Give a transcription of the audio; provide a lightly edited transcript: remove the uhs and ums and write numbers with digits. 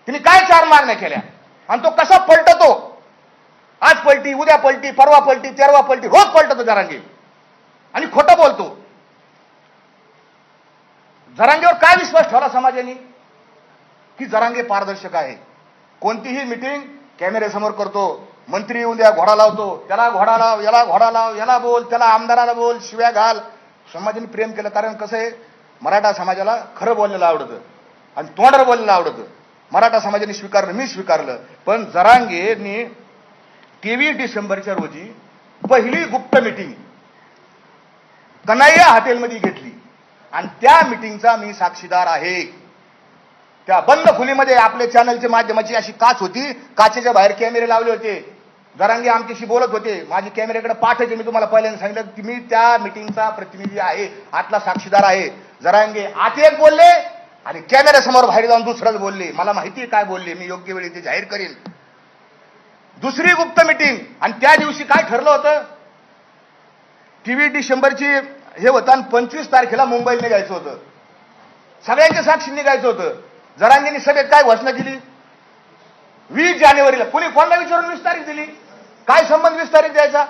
तिने काय 4 मागण्या केल्या आणि तो कसा पलटतो, आज पलटी, उद्या पलटी, परवा पलटी, तेरवा पलटी, रोज पलटतो जरांगे आणि खोटं बोलतो. जरांगेवर काय विश्वास ठेवला समाजाने की जरांगे पारदर्शक आहे. कोणतीही मिटिंग कॅमेऱ्यासमोर करतो, मंत्री येऊन द्या घोडा लावतो, त्याला घोडा लाव, याला घोडा लाव, याला बोल, त्याला आमदाराला बोल, शिव्या घाल. समाजाने प्रेम केलं, कारण कसं आहे, मराठा समाजाला खरं बोललेलं आवडतं आणि तोंडावर बोललेलं आवडतं. मराठा समाजाने स्वीकारलं, मी स्वीकारलं. पण जरांगेने 23 डिसेंबरच्या रोजी पहिली गुप्त मिटिंग कन्हैया हॉटेलमध्ये घेतली आणि त्या मिटिंगचा मी साक्षीदार आहे. त्या बंद खोलीमध्ये आपल्या चॅनलच्या माध्यमाची अशी काच होती, काचेच्या बाहेर कॅमेरे लावले होते. जरांगे आमच्याशी बोलत होते, माझी कॅमेऱ्याकडे पाठ आहे. मी तुम्हाला पहिल्यांदा सांगितलं की मी त्या मिटिंगचा प्रतिनिधी आहे, आतला साक्षीदार आहे. जरांगे आत एक बोलले आणि कॅमेऱ्यासमोर बाहेर जाऊन दुसरंच बोलले. मला माहिती आहे काय बोलले, मी योग्य वेळी ते जाहीर करेन. दुसरी गुप्त मिटिंग आणि त्या दिवशी काय ठरलं होतं, 23 डिसेंबरची हे होतं आणि 25 तारखेला मुंबईला निघायचं होतं. सगळ्यांच्या साक्षी निघायचं होतं. जरांगेंनी सभेत काय घोषणा केली, 20 जानेवारीला. कोणी कोणाला विचारून 20 तारीख दिली, काय संबंध 20 तारीख द्यायचा.